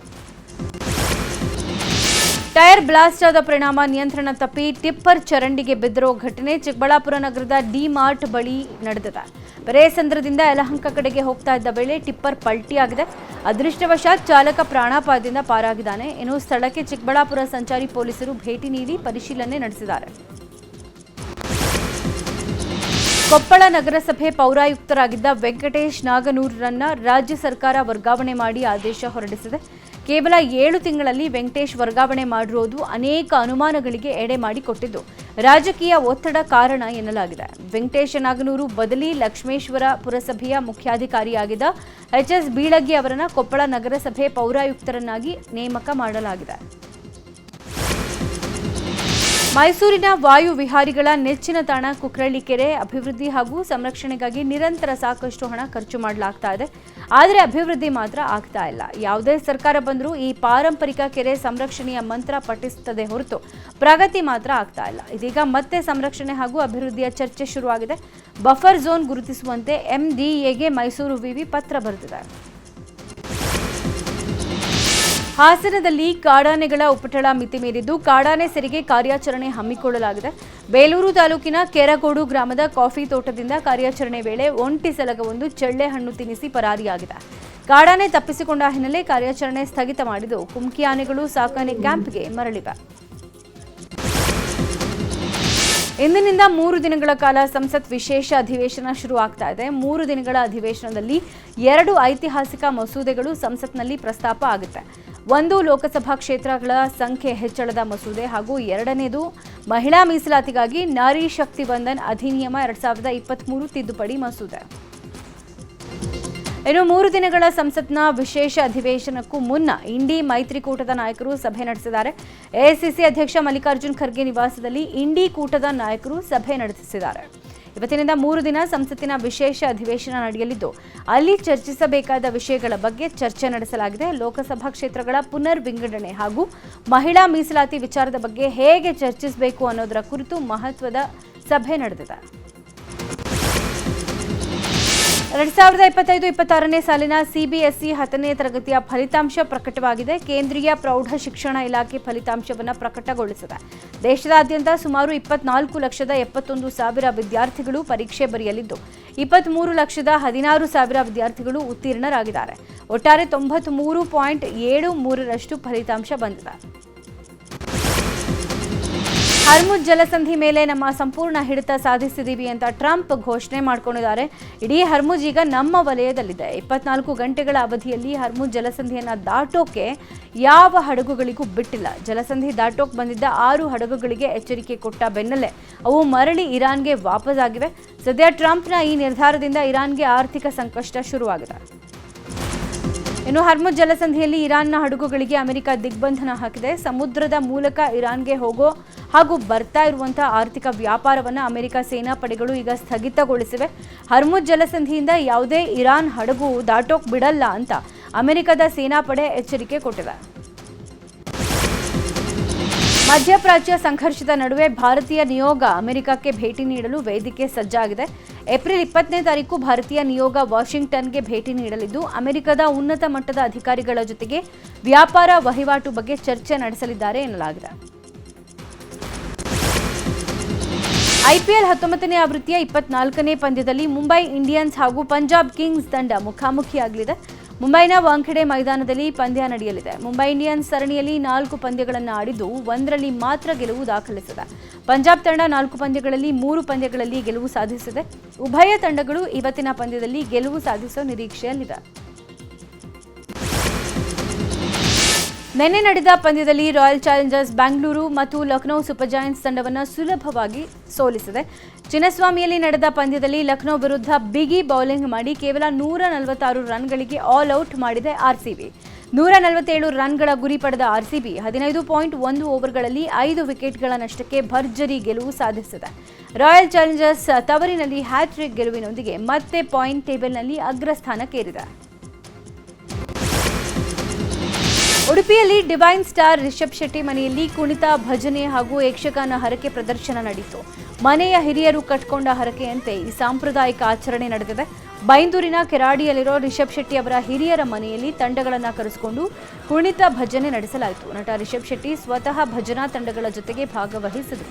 ಟೈರ್ ಬ್ಲಾಸ್ಟ್ ಆದ ಪರಿಣಾಮ ನಿಯಂತ್ರಣ ತಪ್ಪಿ ಟಿಪ್ಪರ್ ಚರಂಡಿಗೆ ಬಿದ್ದಿರೋ ಘಟನೆ ಚಿಕ್ಕಬಳ್ಳಾಪುರ ನಗರದ ಡಿ ಮಾರ್ಟ್ ಬಳಿ ನಡೆದಿದೆ. ಬೆರೇಸಂದ್ರದಿಂದ ಯಲಹಂಕ ಕಡೆಗೆ ಹೋಗ್ತಾ ಇದ್ದ ವೇಳೆ ಟಿಪ್ಪರ್ ಪಲ್ಟಿಯಾಗಿದೆ. ಅದೃಷ್ಟವಶಾತ್ ಚಾಲಕ ಪ್ರಾಣಾಪಾಯದಿಂದ ಪಾರಾಗಿದ್ದಾನೆ. ಇನ್ನು ಸ್ಥಳಕ್ಕೆ ಚಿಕ್ಕಬಳ್ಳಾಪುರ ಸಂಚಾರಿ ಪೊಲೀಸರು ಭೇಟಿ ನೀಡಿ ಪರಿಶೀಲನೆ ನಡೆಸಿದ್ದಾರೆ. ಕೊಪ್ಪಳ ನಗರಸಭೆ ಪೌರಾಯುಕ್ತರಾಗಿದ್ದ ವೆಂಕಟೇಶ್ ನಾಗನೂರರನ್ನ ರಾಜ್ಯ ಸರ್ಕಾರ ವರ್ಗಾವಣೆ ಮಾಡಿ ಆದೇಶ ಹೊರಡಿಸಿದೆ. ಕೇವಲ 7 ತಿಂಗಳಲ್ಲಿ ವೆಂಕಟೇಶ್ ವರ್ಗಾವಣೆ ಮಾಡಿರುವುದು ಅನೇಕ ಅನುಮಾನಗಳಿಗೆ ಎಡೆ ಮಾಡಿಕೊಟ್ಟಿದ್ದು ರಾಜಕೀಯ ಒತ್ತಡ ಕಾರಣ ಎನ್ನಲಾಗಿದೆ. ವೆಂಕಟೇಶ್ ನಾಗನೂರು ಬದಲಿ ಲಕ್ಷ್ಮೇಶ್ವರ ಪುರಸಭೆಯ ಮುಖ್ಯಾಧಿಕಾರಿಯಾಗಿದ್ದ ಎಚ್ಎಸ್ ಬೀಳಗಿ ಅವರನ್ನು ಕೊಪ್ಪಳ ನಗರಸಭೆ ಪೌರಾಯುಕ್ತರನ್ನಾಗಿ ನೇಮಕ ಮಾಡಲಾಗಿದೆ. ಮೈಸೂರಿನ ವಾಯು ವಿಹಾರಿಗಳ ನೆಚ್ಚಿನ ತಾಣ ಕುಕ್ರಳ್ಳಿ ಕೆರೆ ಅಭಿವೃದ್ಧಿ ಹಾಗೂ ಸಂರಕ್ಷಣೆಗಾಗಿ ನಿರಂತರ ಸಾಕಷ್ಟು ಹಣ ಖರ್ಚು ಮಾಡಲಾಗ್ತಾ ಇದೆ. ಆದರೆ ಅಭಿವೃದ್ಧಿ ಮಾತ್ರ ಆಗ್ತಾ ಇಲ್ಲ. ಯಾವುದೇ ಸರ್ಕಾರ ಬಂದರೂ ಈ ಪಾರಂಪರಿಕ ಕೆರೆ ಸಂರಕ್ಷಣೆಯ ಮಂತ್ರ ಪಠಿಸುತ್ತದೆ ಹೊರತು ಪ್ರಗತಿ ಮಾತ್ರ ಆಗ್ತಾ ಇಲ್ಲ. ಇದೀಗ ಮತ್ತೆ ಸಂರಕ್ಷಣೆ ಹಾಗೂ ಅಭಿವೃದ್ಧಿಯ ಚರ್ಚೆ ಶುರುವಾಗಿದೆ. ಬಫರ್ ಝೋನ್ ಗುರುತಿಸುವಂತೆ ಎಂಡಿಎಗೆ ಮೈಸೂರು ವಿವಿ ಪತ್ರ ಬರೆದಿದೆ. ಹಾಸನದಲ್ಲಿ ಕಾಡಾನೆಗಳ ಉಪಟಳ ಮಿತಿ ಮೀರಿದ್ದು ಕಾಡಾನೆ ಸೆರೆಗೆ ಕಾರ್ಯಾಚರಣೆ ಹಮ್ಮಿಕೊಳ್ಳಲಾಗಿದೆ. ಬೇಲೂರು ತಾಲೂಕಿನ ಕೆರಗೋಡು ಗ್ರಾಮದ ಕಾಫಿ ತೋಟದಿಂದ ಕಾರ್ಯಾಚರಣೆ ವೇಳೆ ಒಂಟಿ ಸಲಗವೊಂದು ಚೆಳ್ಳೆ ಹಣ್ಣು ತಿನ್ನಿಸಿ ಪರಾರಿಯಾಗಿದೆ. ಕಾಡಾನೆ ತಪ್ಪಿಸಿಕೊಂಡ ಹಿನ್ನೆಲೆ ಕಾರ್ಯಾಚರಣೆ ಸ್ಥಗಿತ ಮಾಡಿದ್ದು ಕುಮ್ಕಿ ಆನೆಗಳು ಸಾಕಾಣೆ ಕ್ಯಾಂಪ್ಗೆ ಮರಳಿವೆ. ಇಂದಿನಿಂದ 3 ದಿನಗಳ ಕಾಲ ಸಂಸತ್ ವಿಶೇಷ ಅಧಿವೇಶನ ಶುರು ಆಗ್ತಾ ಇದೆ. 3 ದಿನಗಳ ಅಧಿವೇಶನದಲ್ಲಿ 2 ಐತಿಹಾಸಿಕ ಮಸೂದೆಗಳು ಸಂಸತ್ನಲ್ಲಿ ಪ್ರಸ್ತಾಪ ಆಗುತ್ತೆ. ಒಂದು ಲೋಕಸಭಾ ಕ್ಷೇತ್ರಗಳ ಸಂಖ್ಯೆ ಹೆಚ್ಚಳದ ಮಸೂದೆ ಹಾಗೂ ಎರಡನೇದು ಮಹಿಳಾ ಮೀಸಲಾತಿಗಾಗಿ ನಾರಿ ಶಕ್ತಿ ಬಂಧನ್ ಅಧಿನಿಯಮ 2023 ತಿದ್ದುಪಡಿ ಮಸೂದೆ. ಇನ್ನು 3 ದಿನಗಳ ಸಂಸತ್ನ ವಿಶೇಷ ಅಧಿವೇಶನಕ್ಕೂ ಮುನ್ನ ಇಂಡಿ ಮೈತ್ರಿಕೂಟದ ನಾಯಕರು ಸಭೆ ನಡೆಸಿದ್ದಾರೆ. ಎಐಸಿಸಿ ಅಧ್ಯಕ್ಷ ಮಲ್ಲಿಕಾರ್ಜುನ್ ಖರ್ಗೆ ನಿವಾಸದಲ್ಲಿ ಇಂಡಿ ಕೂಟದ ನಾಯಕರು ಸಭೆ ನಡೆಸಿದ್ದಾರೆ. ಇವತ್ತಿನಿಂದ 3 ದಿನ ಸಂಸತ್ತಿನ ವಿಶೇಷ ಅಧಿವೇಶನ ನಡೆಯಲಿದ್ದು ಅಲ್ಲಿ ಚರ್ಚಿಸಬೇಕಾದ ವಿಷಯಗಳ ಬಗ್ಗೆ ಚರ್ಚೆ ನಡೆಸಲಾಗಿದೆ. ಲೋಕಸಭಾ ಕ್ಷೇತ್ರಗಳ ಪುನರ್ ವಿಂಗಡಣೆ ಹಾಗೂ ಮಹಿಳಾ ಮೀಸಲಾತಿ ವಿಚಾರದ ಬಗ್ಗೆ ಹೇಗೆ ಚರ್ಚಿಸಬೇಕು ಅನ್ನೋದರ ಕುರಿತು ಮಹತ್ವದ ಸಭೆ ನಡೆದಿದೆ. 2025-26ನೇ ಸಾಲಿನ ಸಿಬಿಎಸ್ಇ 10ನೇ ತರಗತಿಯ ಫಲಿತಾಂಶ ಪ್ರಕಟವಾಗಿದೆ. ಕೇಂದ್ರೀಯ ಪ್ರೌಢ ಶಿಕ್ಷಣ ಇಲಾಖೆ ಫಲಿತಾಂಶವನ್ನು ಪ್ರಕಟಗೊಳಿಸಿದೆ. ದೇಶದಾದ್ಯಂತ ಸುಮಾರು 24,71,000 ವಿದ್ಯಾರ್ಥಿಗಳು ಪರೀಕ್ಷೆ ಬರೆಯಲಿದ್ದು 23,16,000 ವಿದ್ಯಾರ್ಥಿಗಳು ಉತ್ತೀರ್ಣರಾಗಿದ್ದಾರೆ. ಒಟ್ಟಾರೆ 93.73% ಫಲಿತಾಂಶ ಬಂದಿದೆ. ಹರ್ಮುಜ್ ಜಲಸಂಧಿ ಮೇಲೆ ನಮ್ಮ ಸಂಪೂರ್ಣ ಹಿಡಿತ ಸಾಧಿಸಿದ್ದೀವಿ ಅಂತ ಟ್ರಂಪ್ ಘೋಷಣೆ ಮಾಡಿಕೊಂಡಿದ್ದಾರೆ. ಇಡೀ ಹರ್ಮುಜ್ ಈಗ ನಮ್ಮ ವಲಯದಲ್ಲಿದೆ. 24 ಗಂಟೆಗಳ ಅವಧಿಯಲ್ಲಿ ಹರ್ಮುಜ್ ಜಲಸಂಧಿಯನ್ನು ದಾಟೋಕೆ ಯಾವ ಹಡಗುಗಳಿಗೂ ಬಿಟ್ಟಿಲ್ಲ. ಜಲಸಂಧಿ ದಾಟೋಕೆ ಬಂದಿದ್ದ 6 ಹಡಗುಗಳಿಗೆ ಎಚ್ಚರಿಕೆ ಕೊಟ್ಟ ಬೆನ್ನಲ್ಲೇ ಅವು ಮರಳಿ ಇರಾನ್ಗೆ ವಾಪಸಾಗಿವೆ. ಸದ್ಯ ಟ್ರಂಪ್ನ ಈ ನಿರ್ಧಾರದಿಂದ ಇರಾನ್ಗೆ ಆರ್ಥಿಕ ಸಂಕಷ್ಟ ಶುರುವಾಗಿದೆ. ಇನ್ನು ಹರ್ಮುಜ್ ಜಲಸಂಧಿಯಲ್ಲಿ ಇರಾನ್ನ ಹಡಗುಗಳಿಗೆ ಅಮೆರಿಕ ದಿಗ್ಬಂಧನ ಹಾಕಿದೆ. ಸಮುದ್ರದ ಮೂಲಕ ಇರಾನ್ಗೆ ಹೋಗೋ ಹಾಗೂ ಬರ್ತಾ ಇರುವಂತಹ ಆರ್ಥಿಕ ವ್ಯಾಪಾರವನ್ನು ಅಮೆರಿಕ ಸೇನಾ ಪಡೆಗಳು ಈಗ ಸ್ಥಗಿತಗೊಳಿಸಿವೆ. ಹರ್ಮುಜ್ ಜಲಸಂಧಿಯಿಂದ ಯಾವುದೇ ಇರಾನ್ ಹಡಗು ದಾಟೋಕ್ ಬಿಡಲ್ಲ ಅಂತ ಅಮೆರಿಕದ ಸೇನಾ ಪಡೆ ಎಚ್ಚರಿಕೆ ಕೊಟ್ಟಿದೆ. ಮಧ್ಯಪ್ರಾಚ್ಯ ಸಂಘರ್ಷದ ನಡುವೆ ಭಾರತೀಯ ನಿಯೋಗ ಅಮೆರಿಕಕ್ಕೆ ಭೇಟಿ ನೀಡಲು ವೇದಿಕೆ ಸಜ್ಜಾಗಿದೆ. ಏಪ್ರಿಲ್ 20ನೇ ತಾರೀಕು ಭಾರತೀಯ ನಿಯೋಗ ವಾಷಿಂಗ್ಟನ್ಗೆ ಭೇಟಿ ನೀಡಲಿದ್ದು ಅಮೆರಿಕದ ಉನ್ನತ ಮಟ್ಟದ ಅಧಿಕಾರಿಗಳ ಜೊತೆಗೆ ವ್ಯಾಪಾರ ವಹಿವಾಟು ಬಗ್ಗೆ ಚರ್ಚೆ ನಡೆಸಲಿದ್ದಾರೆ ಎನ್ನಲಾಗಿದೆ. ಐಪಿಎಲ್ 19ನೇ ಆವೃತ್ತಿಯ 24ನೇ ಪಂದ್ಯದಲ್ಲಿ ಮುಂಬೈ ಇಂಡಿಯನ್ಸ್ ಹಾಗೂ ಪಂಜಾಬ್ ಕಿಂಗ್ಸ್ ತಂಡ ಮುಖಾಮುಖಿಯಾಗಲಿದೆ. ಮುಂಬೈನ ವಾಂಖೆಡೆ ಮೈದಾನದಲ್ಲಿ ಪಂದ್ಯ ನಡೆಯಲಿದೆ. ಮುಂಬೈ ಇಂಡಿಯನ್ಸ್ ಸರಣಿಯಲ್ಲಿ 4 ಪಂದ್ಯಗಳನ್ನು ಆಡಿದ್ದು 1ರಲ್ಲಿ ಮಾತ್ರ ಗೆಲುವು ದಾಖಲಿಸಿದೆ. ಪಂಜಾಬ್ ತಂಡ 4 ಪಂದ್ಯಗಳಲ್ಲಿ 3 ಪಂದ್ಯಗಳಲ್ಲಿ ಗೆಲುವು ಸಾಧಿಸಿದೆ. ಉಭಯ ತಂಡಗಳು ಇವತ್ತಿನ ಪಂದ್ಯದಲ್ಲಿ ಗೆಲುವು ಸಾಧಿಸುವ ನಿರೀಕ್ಷೆಯಲ್ಲಿದೆ. ನಿನ್ನೆ ನಡೆದ ಪಂದ್ಯದಲ್ಲಿ ರಾಯಲ್ ಚಾಲೆಂಜರ್ಸ್ ಬೆಂಗಳೂರು ಮತ್ತು ಲಖನೌ ಸೂಪರ್ ಜಾಯಂಟ್ಸ್ ತಂಡವನ್ನು ಸುಲಭವಾಗಿ ಸೋಲಿಸಿದೆ. ಚಿನ್ನಸ್ವಾಮಿಯಲ್ಲಿ ನಡೆದ ಪಂದ್ಯದಲ್ಲಿ ಲಖನೌ ವಿರುದ್ಧ ಬಿಗಿ ಬೌಲಿಂಗ್ ಮಾಡಿ ಕೇವಲ 146 ರನ್ಗಳಿಗೆ ಆಲ್ ಔಟ್ ಮಾಡಿದೆ ಆರ್ಸಿಬಿ. 147 ರನ್ಗಳ ಗುರಿ ಪಡೆದ ಆರ್ಸಿಬಿ 15.1 ಓವರ್ಗಳಲ್ಲಿ 5 ವಿಕೆಟ್ಗಳ ನಷ್ಟಕ್ಕೆ ಭರ್ಜರಿ ಗೆಲುವು ಸಾಧಿಸಿದೆ. ರಾಯಲ್ ಚಾಲೆಂಜರ್ಸ್ ತವರಿನಲ್ಲಿ ಹ್ಯಾಟ್ರಿಕ್ ಗೆಲುವಿನೊಂದಿಗೆ ಮತ್ತೆ ಪಾಯಿಂಟ್ ಟೇಬಲ್ನಲ್ಲಿ ಅಗ್ರಸ್ಥಾನಕ್ಕೇರಿದೆ. ಉಡುಪಿಯಲ್ಲಿ ಡಿವೈನ್ ಸ್ಟಾರ್ ರಿಷಬ್ ಶೆಟ್ಟಿ ಮನೆಯಲ್ಲಿ ಕುಣಿತ, ಭಜನೆ ಹಾಗೂ ಯಕ್ಷಗಾನ ಹರಕೆ ಪ್ರದರ್ಶನ ನಡೆಯಿತು. ಮನೆಯ ಹಿರಿಯರು ಕಟ್ಕೊಂಡ ಹರಕೆಯಂತೆ ಈ ಸಾಂಪ್ರದಾಯಿಕ ಆಚರಣೆ ನಡೆದಿದೆ. ಬೈಂದೂರಿನ ಕೆರಾಡಿಯಲ್ಲಿರೋ ರಿಷಬ್ ಶೆಟ್ಟಿ ಅವರ ಹಿರಿಯರ ಮನೆಯಲ್ಲಿ ತಂಡಗಳನ್ನು ಕರೆಸಿಕೊಂಡು ಕುಣಿತ, ಭಜನೆ ನಡೆಸಲಾಯಿತು. ನಟ ರಿಷಬ್ ಶೆಟ್ಟಿ ಸ್ವತಃ ಭಜನಾ ತಂಡಗಳ ಜೊತೆಗೆ ಭಾಗವಹಿಸಿದರು.